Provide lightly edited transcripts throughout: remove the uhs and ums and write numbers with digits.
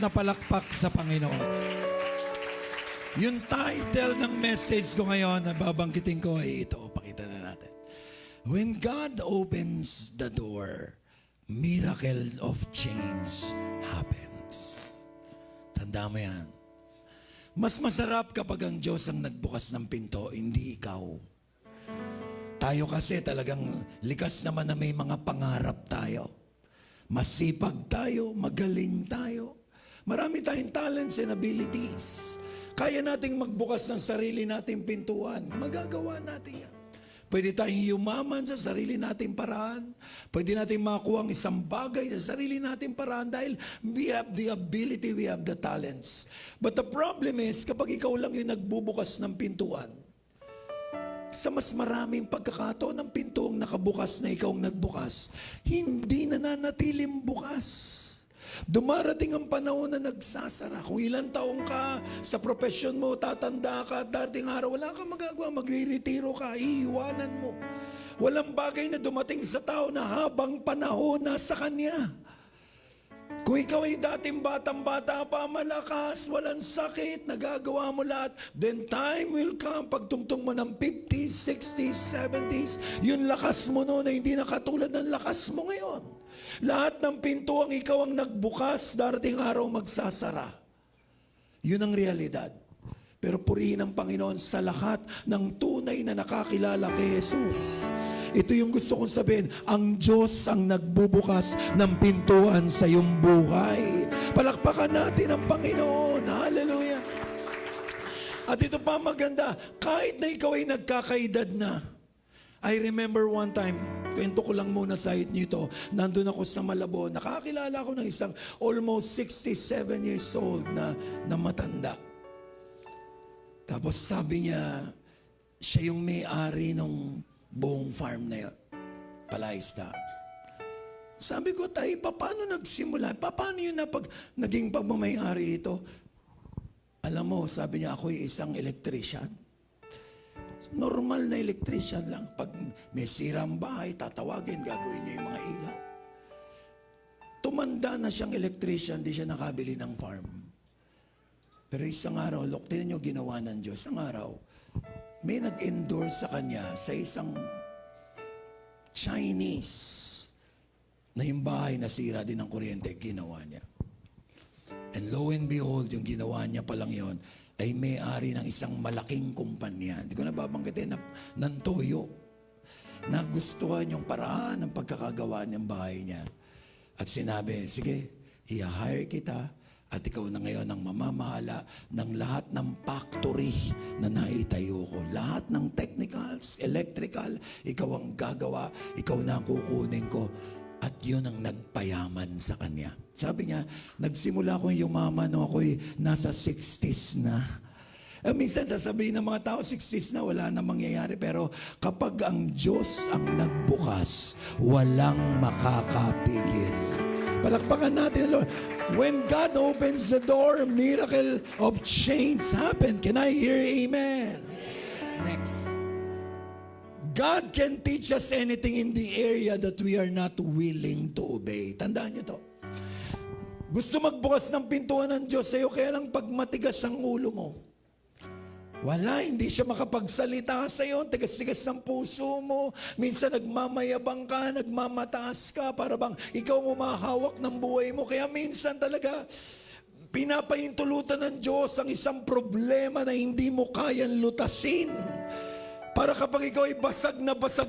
na palakpak sa Panginoon. Yung title ng message ko ngayon na babanggitin ko ay ito. Pakita na natin. When God opens the door, miracle of change happens. Tanda mo yan. Mas masarap kapag ang Diyos ang nagbukas ng pinto, hindi ikaw. Tayo kasi talagang likas naman na may mga pangarap tayo. Masipag tayo, magaling tayo. Marami tayong talents and abilities. Kaya nating magbukas ng sarili nating pintuan. Magagawa natin yan. Pwede tayong yumaman sa sarili nating paraan. Pwede nating makuha ang isang bagay sa sarili nating paraan dahil we have the ability, we have the talents. But the problem is, kapag ikaw lang yung nagbubukas ng pintuan, sa mas maraming pagkakataon ng pinto ang nakabukas na ikaw ang nagbukas, hindi nananatiling bukas. Dumarating ang panahon na nagsasara. Kung ilang taong ka sa profession mo, tatanda ka, dating araw, wala kang magagawa, magre-retiro ka, iiwanan mo. Walang bagay na dumating sa tao na habang panahon na sa kanya. Kung ikaw ay dating batang-bata pa, malakas, walang sakit, nagagawa mo lahat, then time will come, pagtungtong mo ng 50s, 60s, 70s, yung lakas mo noon ay hindi na katulad ng lakas mo ngayon. Lahat ng pinto ang ikaw ang nagbukas, darating araw magsasara. Yun ang realidad. Pero purihin ang Panginoon sa lahat ng tunay na nakakilala kay Jesus. Ito yung gusto kong sabihin, ang Diyos ang nagbubukas ng pintuan sa iyong buhay. Palakpakan natin ang Panginoon. Hallelujah. At ito pa maganda, kahit na ikaw ay nagkakaedad na. I remember one time, kwento ko lang muna sa inyo ito, nandun ako sa Malabon, nakakilala ko ng isang almost 67 years old na matanda. Tapos sabi niya, siya yung may-ari ng buong farm na yun. Palaisdaan. Sabi ko, tay, paano nagsimula? Paano yun na pag naging pagmamayari ito? Alam mo, sabi niya, ako'y isang electrician. Normal na electrician lang. Pag may sirang bahay, tatawagin, gagawin niya yung mga ilaw. Tumanda na siyang electrician, di siya nakabili ng farm. Pero isang araw, look, tinan niyo ginawa ng Diyos. Isang araw, may nag-endorse sa kanya sa isang Chinese na yung bahay nasira din ng kuryente, ginawa niya. And lo and behold, yung ginawa niya pa lang yon ay may-ari ng isang malaking kumpanya. Hindi ko nababanggitin ng toyo. Nagustuhan yung paraan ng pagkakagawa ng bahay niya. At sinabi, sige, i-hire kita at ikaw na ngayon ang mamamahala ng lahat ng factory na naitayo ko. Lahat ng technicals, electrical, ikaw ang gagawa, ikaw na ang kukunin ko. At yun ang nagpayaman sa kanya. Sabi niya, nagsimula akong yumaman no ako'y nasa 60s na. Minsan sasabihin ng mga tao, 60s na, wala na mangyayari. Pero kapag ang Diyos ang nagbukas, walang makakapigil. Palakpakan natin, Lord. When God opens the door, miracle of change happen. Can I hear amen? Next. God can teach us anything in the area that we are not willing to obey. Tandaan niyo to. Gusto magbukas ng pintuan ng Diyos sa'yo, kaya lang pag matigas ang ulo mo, wala, hindi siya makapagsalita sa'yo, tigas-tigas ng puso mo, minsan nagmamayabang ka, nagmamataas ka, para bang ikaw umahawak ng buhay mo, kaya minsan talaga, pinapahintulutan ng Diyos ang isang problema na hindi mo kayang lutasin. Para kapag ikaw ay basag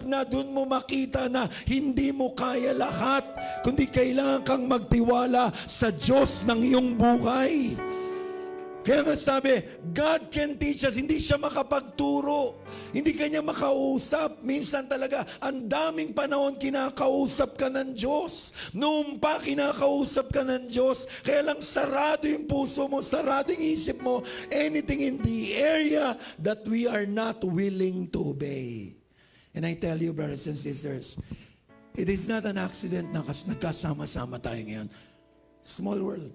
na, dun mo makita na hindi mo kaya lahat, kundi kailangan kang magtiwala sa Diyos ng iyong buhay. Kaya nga sabi, God can teach us. Hindi siya makapagturo. Hindi kanya makausap. Minsan talaga, ang daming panahon kinakausap ka ng Diyos. Noong pa kinakausap ka ng Diyos, kaya lang sarado yung puso mo, sarado yung isip mo, anything in the area that we are not willing to obey. And I tell you, brothers and sisters, it is not an accident na nagkasama-sama tayo ngayon. Small world.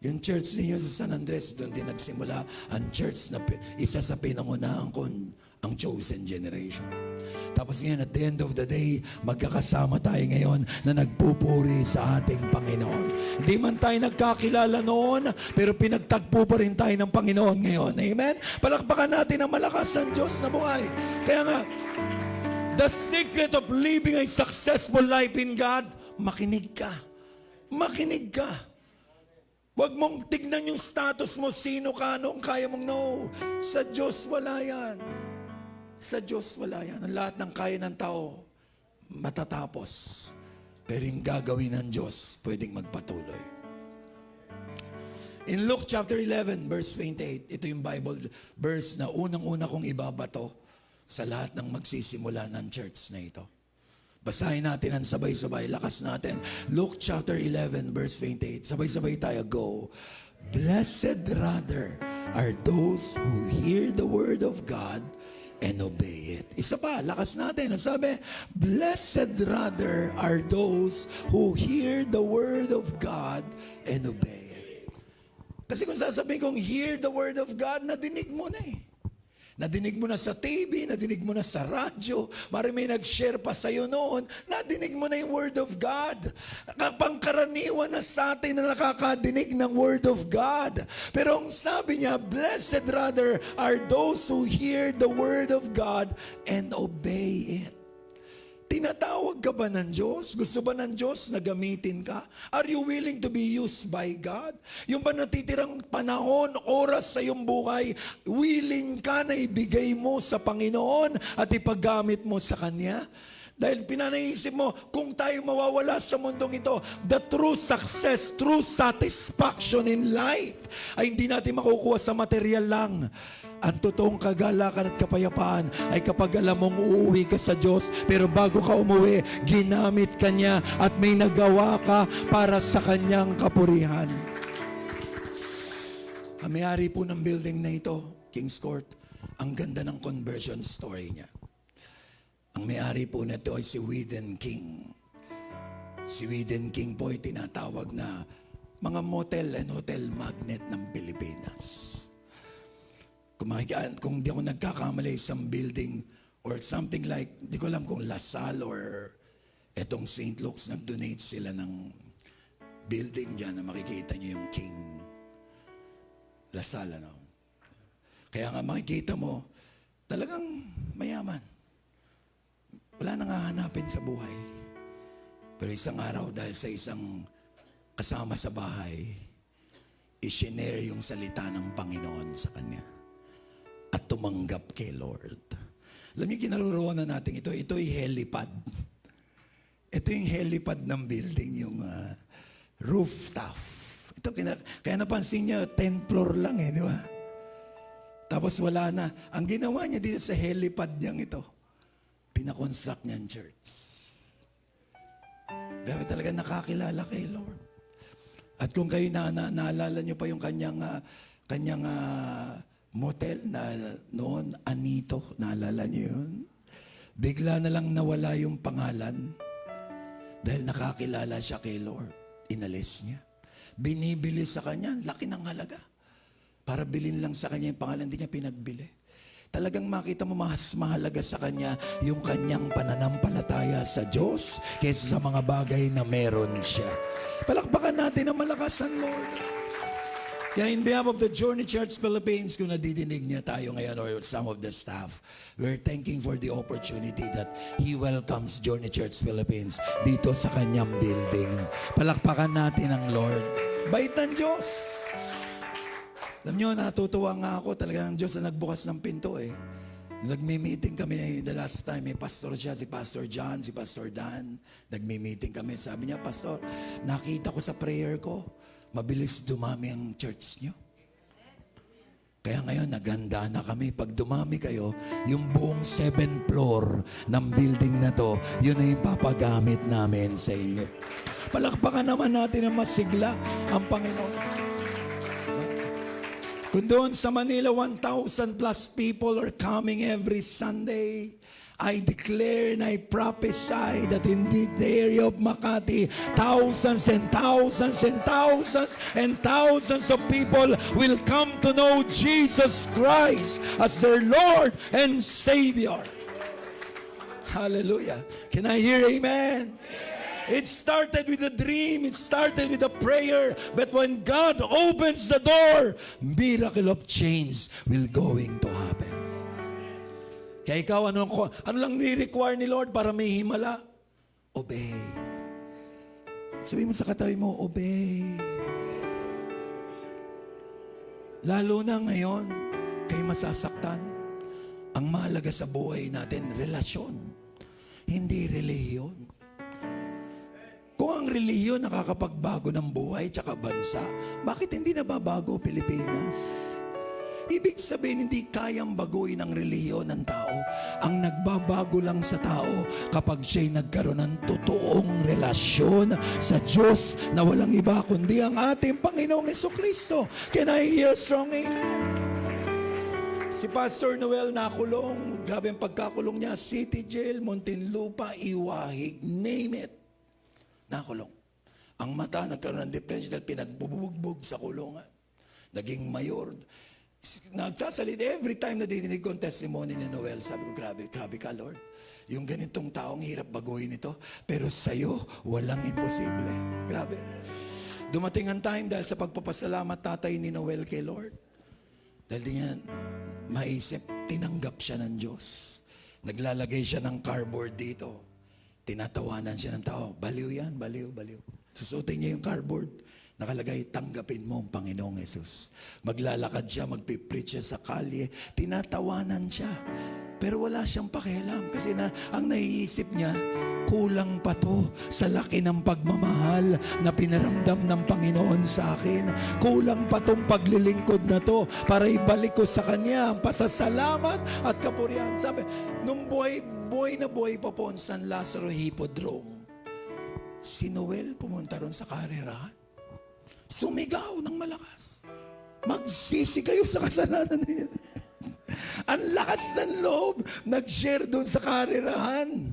Yung church ninyo sa San Andres, doon din nagsimula ang church na isa sa pinangunahan kong ang chosen generation. Tapos ngayon, at the end of the day, magkakasama tayo ngayon na nagpupuri sa ating Panginoon. Hindi man tayo nagkakilala noon, pero pinagtagpo pa rin tayo ng Panginoon ngayon. Amen? Palakpakan natin ang malakas ng Diyos na buhay. Kaya nga, the secret of living a successful life in God, makinig ka. Makinig ka. Huwag mong tignan yung status mo, sino ka, anong kaya mong no. Sa Diyos wala yan. Sa Diyos wala yan. Ang lahat ng kaya ng tao, matatapos. Pero yung gagawin ng Diyos, pwedeng magpatuloy. In Luke chapter 11, verse 28, ito yung Bible verse na unang-una kong ibabato sa lahat ng magsisimula ng church na ito. Basahin natin ang sabay-sabay. Lakas natin. Luke chapter 11, verse 28. Sabay-sabay tayo. Go. Blessed rather are those who hear the word of God and obey it. Isa pa, lakas natin. Ang sabi, blessed rather are those who hear the word of God and obey it. Kasi kung sasabihin kong hear the word of God, nadinig mo na eh. Nadinig mo na sa TV, nadinig mo na sa radyo, marami nag-share pa sa'yo noon, nadinig mo na yung Word of God. Pangkaraniwan na sa atin na nakakadinig ng Word of God. Pero ang sabi niya, blessed rather are those who hear the Word of God and obey it. Tinatawag ka ba ng Diyos? Gusto ba ng Diyos na gamitin ka? Are you willing to be used by God? Yung ba natitirang panahon, oras sa iyong buhay, willing ka na ibigay mo sa Panginoon at ipaggamit mo sa Kanya? Dahil pinanaisip mo, kung tayo mawawala sa mundong ito, the true success, true satisfaction in life ay hindi natin makukuha sa material lang. Ang totoong kagalakan at kapayapaan ay kapag alam mong uuwi ka sa Diyos, pero bago ka umuwi, ginamit ka niya at may nagawa ka para sa Kanyang kapurihan. Ang may-ari po ng building na ito, King's Court, ang ganda ng conversion story niya. Ang may-ari po nito ay si Whedon King. Si Whedon King po ay tinatawag na mga motel and hotel magnet ng Pilipinas. Kung di ako nagkakamali isang building or something like, di ko alam kung Lasal or etong St. Luke's, nag-donate sila ng building dyan na makikita niyo yung King. Lasal, ano? Kaya nga makikita mo, talagang mayaman. Wala nang hahanapin sa buhay. Pero isang araw, dahil sa isang kasama sa bahay, i-share yung salita ng Panginoon sa kanya. At tumanggap kay Lord. Alam niyo, kinaroroonan natin ito. Ito ay helipad. Ito yung helipad ng building, yung rooftop. Ito, kaya napansin niyo, 10th floor lang eh, di ba? Tapos wala na. Ang ginawa niya dito sa helipad niyang ito, pinakonstruct niyang church. Grabe talaga nakakilala kay Lord. At kung kayo naalala niyo pa yung kanyang motel na noon, Anito, naalala niyo yun? Bigla na lang nawala yung pangalan dahil nakakilala siya kay Lord. Inalis niya. Binibili sa kanya, laki ng halaga. Para bilhin lang sa kanya yung pangalan, hindi niya pinagbili. Talagang makita mo mas mahalaga sa kanya yung kanyang pananampalataya sa Diyos kaysa sa mga bagay na meron siya. Palakpakan natin ang malakas ang Lord. Kaya in behalf of the Journey Church Philippines, kung nadidinig niya tayo ngayon or some of the staff, we're thanking for the opportunity that He welcomes Journey Church Philippines dito sa kanyang building. Palakpakan natin ang Lord. Bait ng Diyos. Alam niyo, natutuwa nga ako. Talagang ang Diyos na nagbukas ng pinto eh. Nagmi-meeting kami the last time. May pastor siya, si Pastor John, si Pastor Dan. Nagmi-meeting kami. Sabi niya, Pastor, nakita ko sa prayer ko, mabilis dumami ang church niyo. Kaya ngayon, naganda na kami. Pag dumami kayo, yung buong 7th floor ng building na to, yun na yung papagamit namin sa inyo. Palakpakan naman natin ang masigla ang Panginoon. Kung doon sa Manila, 1,000 plus people are coming every Sunday, I declare and I prophesy that indeed the area of Makati, thousands and thousands and thousands and thousands of people will come to know Jesus Christ as their Lord and Savior. Hallelujah. Can I hear amen? It started with a dream. It started with a prayer. But when God opens the door, miracle of change will going to happen. Kaya ikaw, ano lang ni-require ni Lord para may himala? Obey. Sabi mo sa katabi mo, obey. Lalo na ngayon, kayo masasaktan. Ang mahalaga sa buhay natin, relasyon. Hindi relihiyon. Kung ang relihiyon nakakapagbago ng buhay tsaka bansa, bakit hindi nababago Pilipinas? Ibig sabihin, hindi kayang baguhin ang relihiyon ng tao. Ang nagbabago lang sa tao kapag siya'y nagkaroon ng totoong relasyon sa Diyos na walang iba kundi ang ating Panginoong Jesucristo. Can I hear strong amen? Si Pastor Noel nakulong. Grabe ang pagkakulong niya. City Jail, Muntinlupa, Iwahig, name it. Nakulong. Ang mata nagkaroon ng depression dahil pinagbubugbog sa kulungan. Naging mayor. Nagsasalita, every time na didinig ko ang testimony ni Noel, sabi ko, grabe ka Lord. Yung ganitong taong hirap baguhin ito, pero sa'yo, walang imposible. Grabe. Dumating ang time dahil sa pagpapasalamat tatay ni Noel kay Lord. Dahil di niya maisip, tinanggap siya ng Diyos. Naglalagay siya ng cardboard dito. Tinatawanan siya ng tao. Baliw yan, baliw. Susutin niya yung cardboard. Nakalagay, tanggapin mo ang Panginoong Yesus. Maglalakad siya, magpipreach siya sa kalye. Tinatawanan siya. Pero wala siyang pakialam. Kasi ang naiisip niya, kulang pa to sa laki ng pagmamahal na pinaramdam ng Panginoon sa akin. Kulang pa tong paglilingkod na to para ibalik ko sa Kanya ang pasasalamat at kapurihan. Sabi, nung buhay na buhay pa po ang San Lazaro Hippodrome, si Noel pumunta ron sa karerahan. Sumigaw ng malakas. Magsisi kayo sa kasalanan niya. Ang lakas ng loob. Nag-share doon sa karerahan.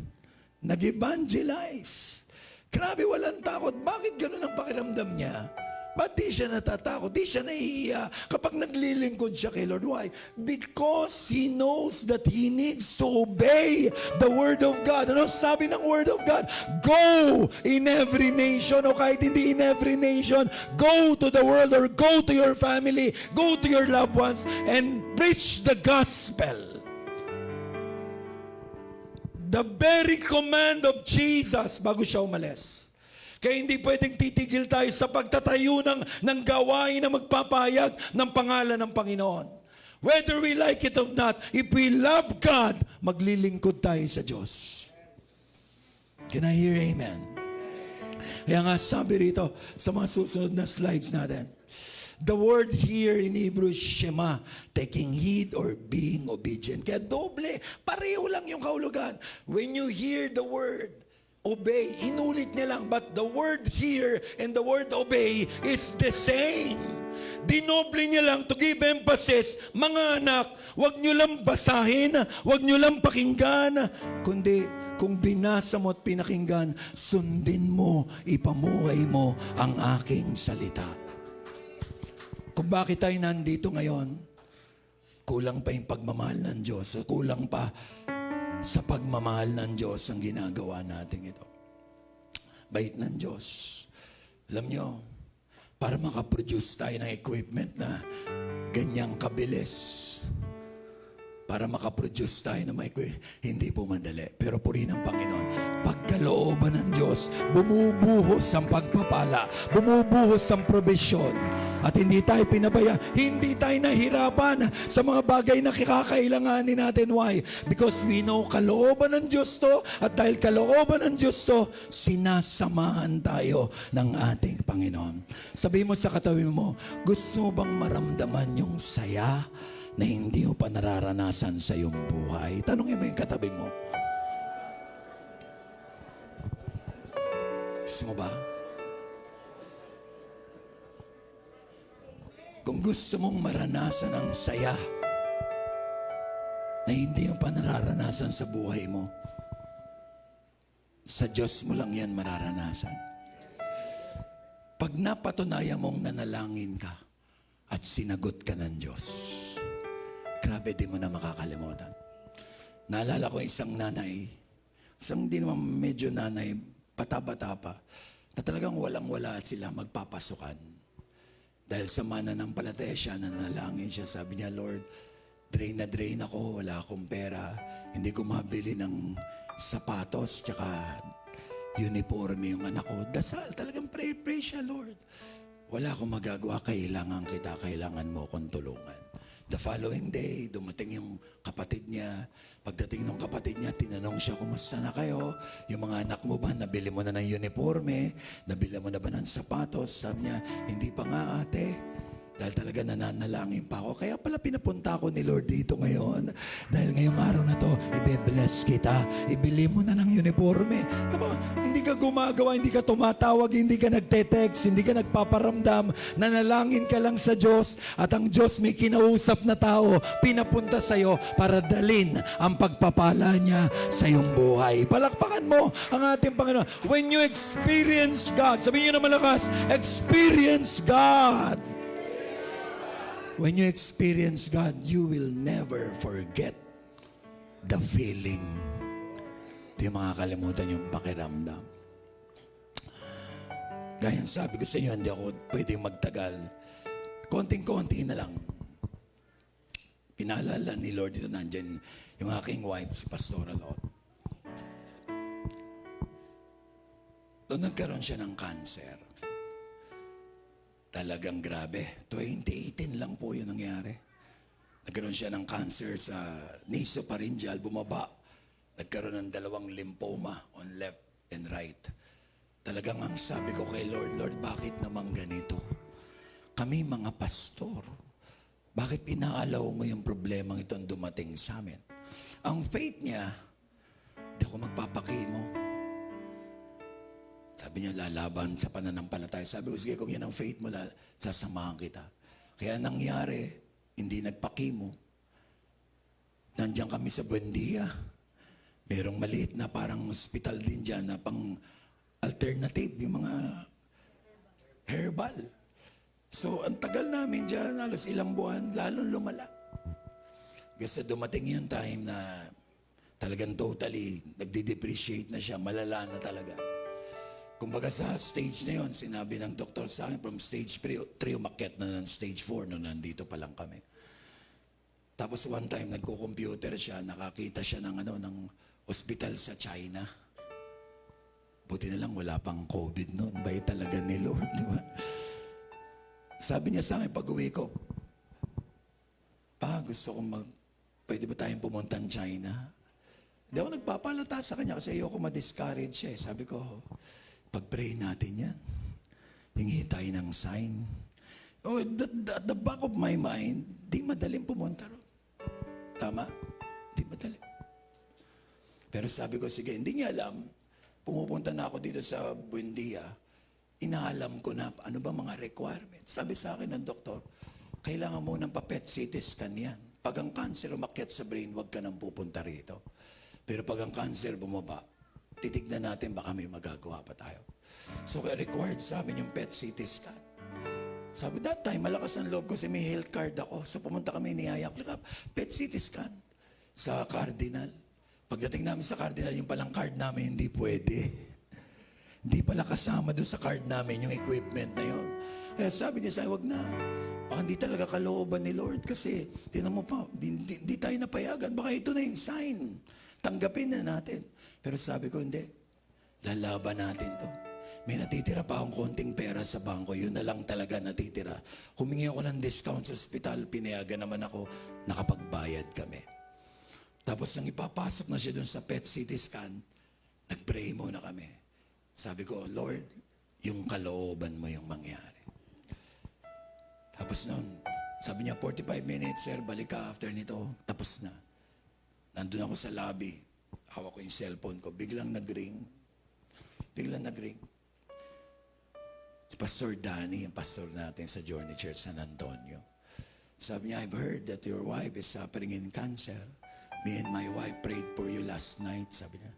Nag-evangelize. Grabe, walang takot. Bakit ganun ang pakiramdam niya? Ba't di siya natatakot? Di siya nahihiya kapag naglilingkod siya kay Lord. Why? Because he knows that he needs to obey the Word of God. Ano sabi ng Word of God? Go in every nation, o kahit hindi in every nation, go to the world or go to your family, go to your loved ones, and preach the gospel. The very command of Jesus bago siya umalis. Kaya hindi pwedeng titigil tayo sa pagtatayo ng gawain na magpapahayag ng pangalan ng Panginoon. Whether we like it or not, if we love God, maglilingkod tayo sa Diyos. Can I hear amen? Kaya nga sabi rito sa mga susunod na slides natin, the word here in Hebrew is Shema, taking heed or being obedient. Kaya doble, pareho lang yung kahulugan. When you hear the word, obey, inulit niya lang, but the word here and the word obey is the same. Dinoble niya lang to give emphasis, mga anak, wag nyo lang basahin, wag nyo lang pakinggan, kundi kung binasa mo at pinakinggan, sundin mo, ipamuhay mo ang aking salita. Kung bakit tayo nandito ngayon, kulang pa yung pagmamahal ng Diyos, kulang pa sa pagmamahal ng Diyos ang ginagawa natin ito. Bait ng Diyos. Alam nyo, para makaproduce tayo ng equipment na ganyang kabilis, para makaproduce tayo ng equipment, hindi po madali. Pero purihin ng Panginoon, pagkalooban ng Diyos, bumubuhos ang pagpapala, bumubuhos ang probisyon, at hindi tayo pinabaya, hindi tayo nahirapan sa mga bagay na kakailanganin natin. Why? Because we know kalooban ng Diyos to, at dahil kalooban ng Diyos to, sinasamahan tayo ng ating Panginoon. Sabihin mo sa katabi mo, gusto mo bang maramdaman yung saya na hindi mo pa nararanasan sa iyong buhay? Tanungin mo yung katabi mo. Gusto mo ba? Kung gusto mong maranasan ang saya na hindi yung panararanasan sa buhay mo. Sa Diyos mo lang yan mararanasan. Pag napatunayan mong nanalangin ka at sinagot ka ng Diyos, grabe, di mo na makakalimutan. Naalala ko isang nanay, isang di naman medyo nanay, bata-bata pa, na talagang walang-wala at sila magpapasukan. Dahil sa mananampalataya siya, nanalangin siya, sabi niya, Lord, drain na drain ako, wala akong pera, hindi ko mabili ng sapatos, tsaka uniforme yung anak ko. Dasal, talagang pray siya, Lord. Wala akong magagawa, kailangan kita, kailangan mo akong tulungan. The following day, dumating yung kapatid niya. Pagdating ng kapatid niya, tinanong siya, kumusta na kayo? Yung mga anak mo ba, nabili mo na ng uniforme? Nabili mo na ba ng sapatos? Sabi niya, hindi pa nga ate. Dahil talaga nananalangin pa ako. Kaya pala pinapunta ako ni Lord dito ngayon. Dahil ngayong araw na to, ibe-bless kita. Ibili mo na ng uniforme. Diba, hindi ka gumagawa, hindi ka tumatawag, hindi ka nagte-text, hindi ka nagpaparamdam. Nanalangin ka lang sa Diyos at ang Diyos may kinausap na tao, pinapunta sa'yo para dalin ang pagpapala niya sa iyong buhay. Palakpakan mo ang ating Panginoon. When you experience God, sabihin niyo na malakas, experience God. When you experience God, you will never forget the feeling. Ito yung makakalimutan yung pakiramdam. Gaya sabi ko sa inyo, hindi ako pwedeng magtagal. Konting-konti na lang. Pinaalala ni Lord dito, nandyan yung aking wife, si Pastora Lot. Doon nagkaroon siya ng cancer. Talagang grabe. 2018 lang po yun nangyari. Nagkaroon siya ng cancer sa nasopharyngeal, bumaba. Nagkaroon ng 2 lymphoma on left and right. Talagang ang sabi ko kay Lord, Lord, bakit naman ganito? Kami mga pastor, bakit pinaalaw mo yung problemang itong dumating sa amin? Ang faith niya, di ako magpapakimo. Sabi niya, lalaban sa pananampalataya. Sabi ko, sige, kung yan ang faith mo, sasamahan kita. Kaya nangyari, hindi nagpakimo. Nandiyan kami sa Buendia. Merong maliit na parang hospital din dyan na pang alternative, yung mga herbal. So, ang tagal namin dyan, halos ilang buwan, lalong lumala. Kasi dumating yung time na talagang totally nagde-depreciate na siya, malala na talaga. Kumbaga sa stage na yon, sinabi ng doktor sa akin, from stage 3, umakyat na ng stage 4 nung nandito pa lang kami. Tapos one time, nagko-computer siya, nakakita siya ng hospital sa China. Buti na lang wala pang COVID noon. Bay talaga ni Lord, di ba? Sabi niya sa akin, pag-uwi ko, gusto kong pwede ba tayong pumunta ng China? Hindi ako nagpapalata sa kanya kasi ayoko ma-discourage siya. Sabi ko, pag-pray natin yan. Hingi tayo ng sign. Oh, at the back of my mind, di madaling pumunta ron. Tama? Di madali. Pero sabi ko, sige, hindi niya alam. Pumupunta na ako dito sa Buendia. Inaalam ko na ano ba mga requirements. Sabi sa akin ng doktor, kailangan mo ng pa-PET CT scan yan. Pag ang cancer umakyat sa brain, huwag ka nang pupunta rito. Pero pag ang cancer bumaba, titignan natin baka may magagawa pa tayo. So kaya required sa amin yung PET CT scan. Sabi that time, malakas ang loob kasi may health card ako. So pumunta kami ni Hayak, PET CT scan sa Cardinal. Pagdating namin sa Cardinal, yung palang card namin hindi pwede. Hindi pala kasama doon sa card namin yung equipment na yun. Eh sabi niya sa akin, wag na. Baka hindi talaga kalooban ni Lord kasi tinan mo pa, di tayo napayagan. Baka ito na yung sign. Tanggapin na natin. Pero sabi ko, hindi. Lalaban natin to. May natitira pa akong konting pera sa bangko. Yun na lang talaga natitira. Humingi ako ng discount sa ospital. Pinayagan naman ako. Nakapagbayad kami. Tapos nang ipapasok na siya dun sa PET CT scan, nag-pray muna kami. Sabi ko, Lord, yung kalooban mo yung mangyari. Tapos noon, sabi niya, 45 minutes, sir, balik ka after nito. Tapos na. Nandun ako sa lobby. Hawak ko yung cellphone ko. Biglang nag-ring. Si Pastor Danny, yung pastor natin sa Journey Church San Antonio. Sabi niya, I've heard that your wife is suffering in cancer. Me and my wife prayed for you last night, sabi niya.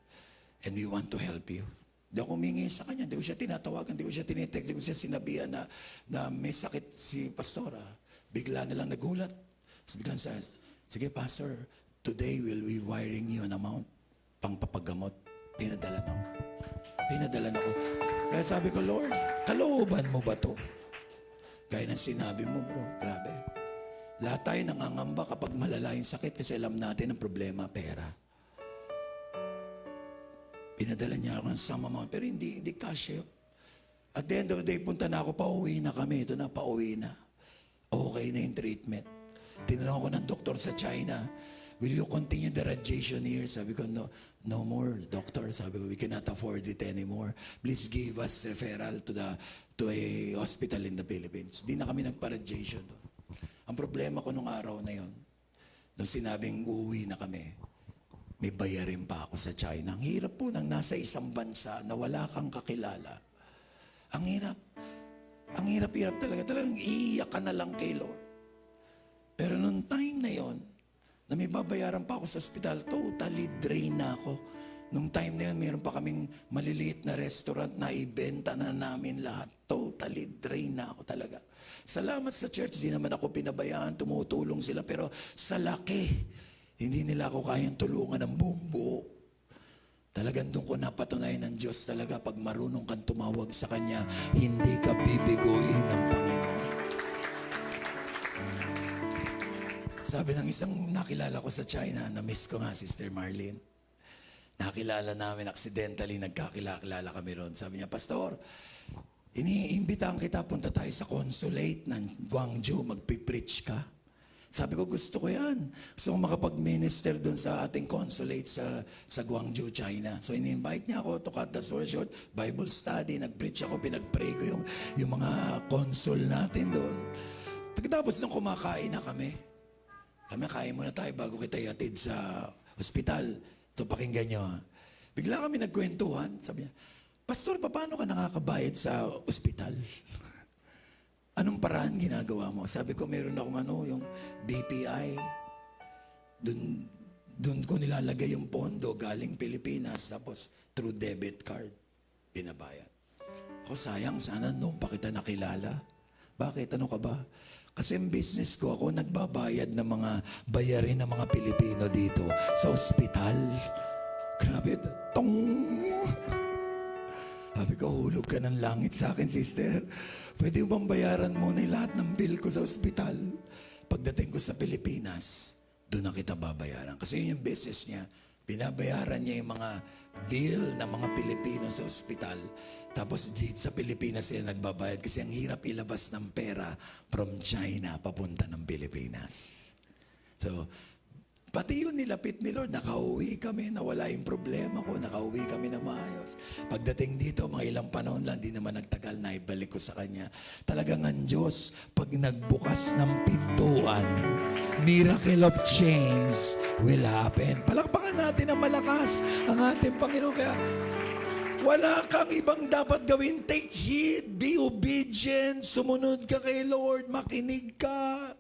And we want to help you. Di ako humingi sa kanya, di ko siya tinatawagan, di ko siya tinitext, di ko siya sinabihan na may sakit si pastora. Bigla na lang nagulat. Biglang sa, sige pastor, today we'll be wiring you an amount pang papagamot. Pinadala na ako. Pinadala na ako. Kaya sabi ko, Lord, kalooban mo ba to? Gaya ng sinabi mo, bro, grabe. Lahat tayo nangangamba kapag malala yung sakit kasi alam natin ang problema, pera. Pinadala niya ako ng sama mga, pero hindi kasya. At the end of the day, punta na ako, pauwi na kami. Ito na, pauwi na. Okay na yung treatment. Tinanong ko ng doktor sa China, will you continue the radiation here? Sabi ko, no more, doctor. Sabi ko, we cannot afford it anymore. Please give us referral to a hospital in the Philippines. Di na kami nagpa-radiation doon. Ang problema ko nung araw na yon, nung sinabing uuwi na kami, may bayarin pa ako sa China. Ang hirap po nang nasa isang bansa na wala kang kakilala. Ang hirap. Ang hirap-hirap talaga. Talagang iiyak ka na lang kay Lord. Pero nung time na yon, na may babayaran pa ako sa ospital, totally drain na ako. Nung time na yun, meron pa kaming maliliit na restaurant na ibenta na namin lahat. Totally drain na ako talaga. Salamat sa church, di naman ako pinabayaan, tumutulong sila. Pero sa laki, hindi nila ako kayang tulungan ng buong buo. Talagang doon ko napatunayan ng Diyos talaga, pag marunong kang tumawag sa Kanya, hindi ka bibiguin ng Panginoon. Sabi ng isang nakilala ko sa China, na-miss ko nga, Sister Marlene. Nakilala namin, accidentally, nagkakilala kami ron. Sabi niya, Pastor, iniimbitahan kita, punta tayo sa consulate ng Guangzhou, magpipreach ka. Sabi ko, gusto ko yan. Gusto ko makapag-minister doon sa ating consulate sa Guangzhou, China. So, in-invite niya ako to cut the story short, Bible study, nag-preach ako, pinag-pray ko yung mga consul natin doon. Pagkatapos nung kumakain na kami kain muna tayo bago kita ihatid sa ospital. Ito, pakinggan nyo. Bigla kami nagkwentuhan. Sabi niya, Pastor, paano ka nakakabayad sa ospital? Anong paraan ginagawa mo? Sabi ko, meron akong yung BPI. Doon ko nilalagay yung pondo galing Pilipinas. Tapos, through debit card, binabayad. Ako, sayang, sana noon pa kita nakilala. Bakit? Ano ka ba? Kasi yung business ko, ako nagbabayad ng mga bayarin ng mga Pilipino dito sa ospital. Grabe, Sabi ko, hulog ka ng langit sa akin, sister. Pwede mo bang bayaran mo na lahat ng bill ko sa ospital? Pagdating ko sa Pilipinas, doon na kita babayaran. Kasi yun yung business niya. Binabayaran niya yung mga bill ng mga Pilipino sa ospital. Tapos dito sa Pilipinas siya nagbabayad kasi ang hirap ilabas ng pera from China papunta ng Pilipinas. So, pati yun nilapit ni Lord, nakauwi kami, nawala yung problema ko, nakauwi kami na maayos. Pagdating dito, mga ilang panahon lang, di naman nagtagal na ibalik ko sa Kanya. Talagang ang Diyos, pag nagbukas ng pintuan, miracle of change will happen. Palakpakan natin ang malakas ang ating Panginoon. Kaya, wala kang ibang dapat gawin. Take heed, be obedient, sumunod ka kay Lord, makinig ka.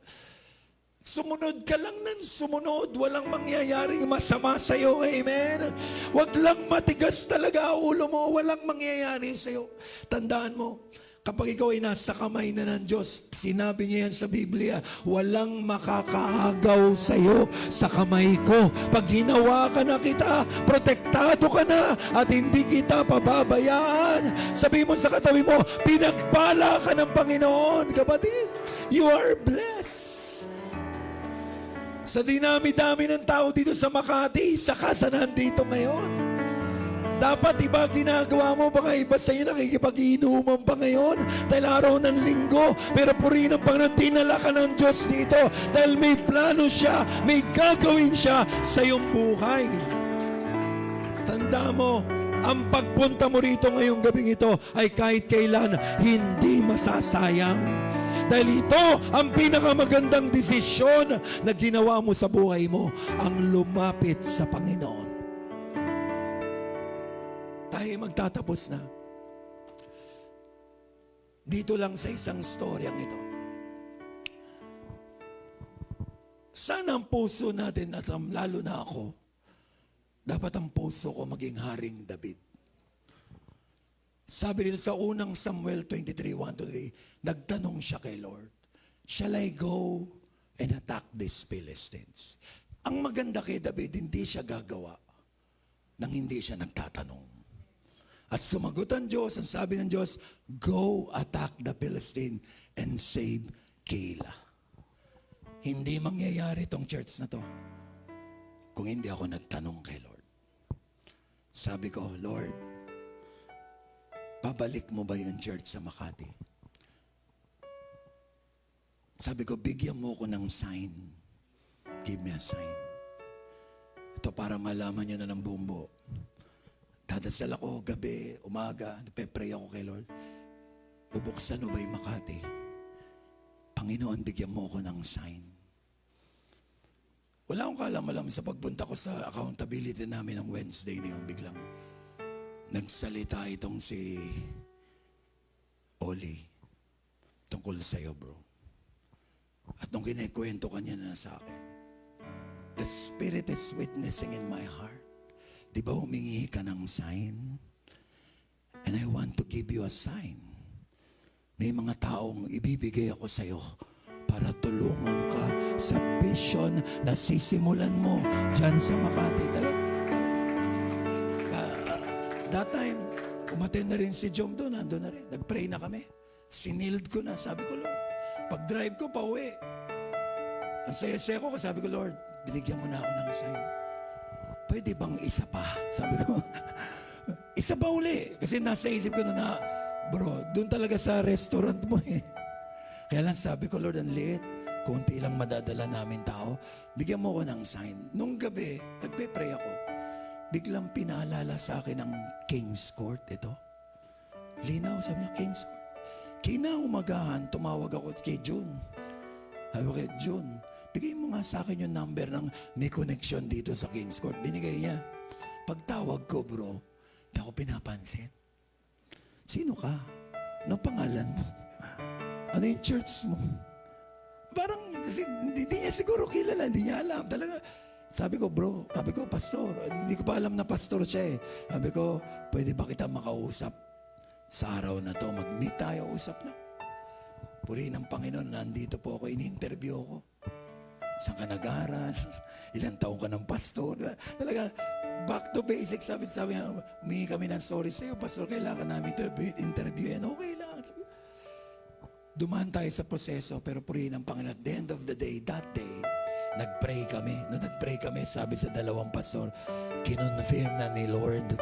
Sumunod ka lang ng sumunod. Walang mangyayaring masama sa'yo. Amen? Huwag lang matigas talaga ulo mo. Walang mangyayari sa'yo. Tandaan mo, kapag ikaw ay nasa kamay na ng Diyos, sinabi niya yan sa Biblia, walang makakaagaw sa'yo sa kamay ko. Pag hinawakan na kita, protektado ka na at hindi kita pababayaan. Sabi mo sa katabi mo, pinagpala ka ng Panginoon. Kapatid, you are blessed. Sa dinami-dami ng tao dito sa Makati, isa ka sa nandito ngayon. Dapat iba ginagawa mo, baka iba sa'yo nakikipag-iinuman pa ngayon dahil araw ng linggo. Pero purihin ang Panginoon, dinala ka ng Diyos dito dahil may plano siya, may gagawin siya sa iyong buhay. Tanda mo, ang pagpunta mo rito ngayong gabing ito ay kahit kailan hindi masasayang. Dahil ito ang pinakamagandang desisyon na ginawa mo sa buhay mo, ang lumapit sa Panginoon. Tayo magtatapos na. Dito lang sa isang storyang ito. Sana ang puso natin at lalo na ako, dapat ang puso ko maging Haring David. Sabi dito sa unang Samuel 23:1-3, nagtanong siya kay Lord, shall I go and attack these Philistines? Ang maganda kay David, hindi siya gagawa nang hindi siya nagtatanong. At sumagot ang Diyos, ang sabi ng Diyos, go attack the Philistine and save Keilah. Hindi mangyayari tong church na to kung hindi ako nagtanong kay Lord. Sabi ko, Lord, babalik mo ba yung church sa Makati? Sabi ko, bigyan mo ko ng sign. Give me a sign. Ito para malaman niyo na ng buong buo. Dadasal ako gabi, umaga, napepray ako kay Lord. Bubuksan mo ba yung Makati? Panginoon, bigyan mo ko ng sign. Wala akong kaalam-alam sa pagpunta ko sa accountability namin ng Wednesday na yun. Biglang nagsalita itong si Oli tungkol sa'yo, bro. At nung kinikwento kanya na sa akin, the Spirit is witnessing in my heart. Di ba humingi ka ng sign? And I want to give you a sign. May mga taong ibibigay ako sa'yo para tulungan ka sa vision na sisimulan mo dyan sa Makati. That time, umattend na rin si Jom doon, nandun na rin. Nag-pray na kami. Sinild ko na, sabi ko, Lord. Pag-drive ko, pauwi. Ang saya-saya ko, sabi ko, Lord, binigyan mo na ako ng sign. Pwede bang isa pa? Sabi ko, isa pa uli. Kasi nasa isip ko na, bro, doon talaga sa restaurant mo eh. Kaya lang sabi ko, Lord, ang liit. Kunti lang madadala namin tao. Bigyan mo ko ng sign. Nung gabi, nagpe-pray ako. Biglang pinaalala sa akin ang King's Court ito. Linaw, sabi niya, King's Court. Kinaumagahan, tumawag ako kay June. Sabi ko kay June, bigay mo nga sa akin yung number ng may connection dito sa King's Court. Binigay niya. Pagtawag ko, bro, hindi ako pinapansin. Sino ka? Ano pangalan mo? Ano yung church mo? Parang hindi niya siguro kilala, hindi niya alam. Talaga, sabi ko, bro, sabi ko, pastor. Hindi ko pa alam na pastor siya eh. Sabi ko, pwede ba kita makausap sa araw na to? Mag-meet tayo, usap lang. Purihin ng Panginoon, nandito po ako, in-interview ako. Saan ka nag-aaral? Ilang taong ka ng pastor? Talaga, back to basics. Sabi niya, humingi kami ng sorry sa'yo, pastor, kailangan namin ito interview. And okay lang. Dumaan tayo sa proseso, pero purihin ng Panginoon. At the end of the day, that day, nag-pray kami. Nung nag-pray kami, sabi sa dalawang pastor, kinonfirm na ni Lord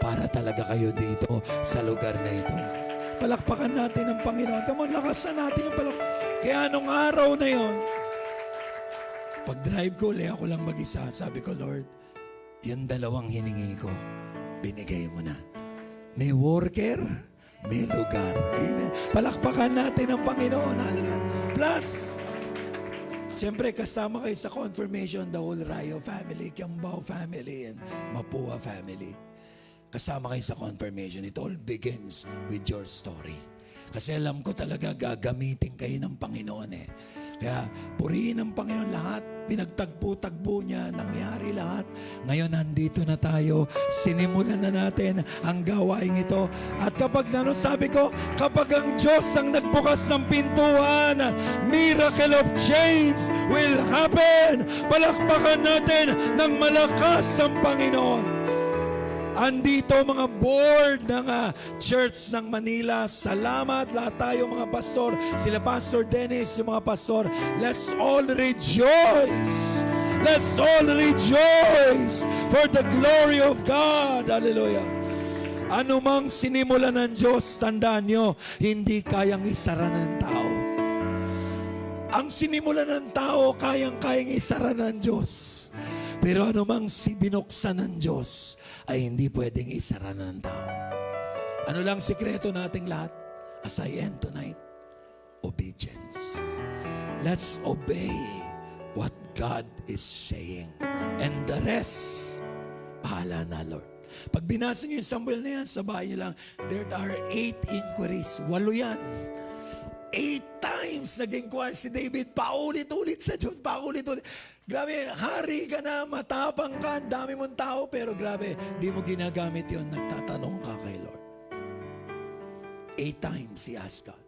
para talaga kayo dito sa lugar na ito. Palakpakan natin ang Panginoon. Come on, lakasan natin yung Kaya nung araw na yon, pag-drive ko, ako lang mag-isa. Sabi ko, Lord, yung dalawang hiningi ko, binigay mo na. May worker, may lugar. Amen. Palakpakan natin ang Panginoon. Hallelujah. Plus, siyempre kasama kayo sa confirmation, the whole Rayo family, Kiambao family, and Mapua family. Kasama kayo sa confirmation. It all begins with your story. Kasi alam ko talaga gagamitin kayo ng Panginoon eh. Kaya purihin ng Panginoon lahat. Pinagtagpo-tagpo niya, nangyari lahat. Ngayon nandito na tayo. Sinimulan na natin ang gawain ito. At kapag sabi ko, kapag ang Diyos ang nagbukas ng pintuan, miracle of change will happen. Palakpakan natin ng malakas ang Panginoon. Andito mga board ng Church ng Manila. Salamat lahat tayo mga pastor. Sila Pastor Dennis, yung mga pastor. Let's all rejoice. Let's all rejoice for the glory of God. Hallelujah. Ano mang sinimulan ng Diyos, tandaan nyo, hindi kayang isara ng tao. Ang sinimulan ng tao, kayang-kayang isara ng Diyos. Pero ano mang binuksan ng Diyos, ay hindi pwedeng isara ng tao. Ano lang sikreto nating lahat? As I end tonight, obedience. Let's obey what God is saying. And the rest, bahala na, Lord. Pag binasa niyo yung Samuel na yan, sa bahay niyo lang, there are 8 inquiries. 8 yan. 8 times naging choir si David, paulit-ulit sa Diyos, paulit-ulit. Grabe, hari ka na, matapang ka, ang dami mong tao, pero grabe, di mo ginagamit yon, nagtatanong ka kay Lord. 8 times he asked God.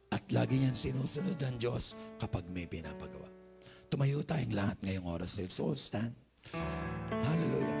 At lagi niyan sinusunod ang Diyos kapag may pinapagawa. Tumayo tayong lahat ngayong oras. Let's all stand. Hallelujah.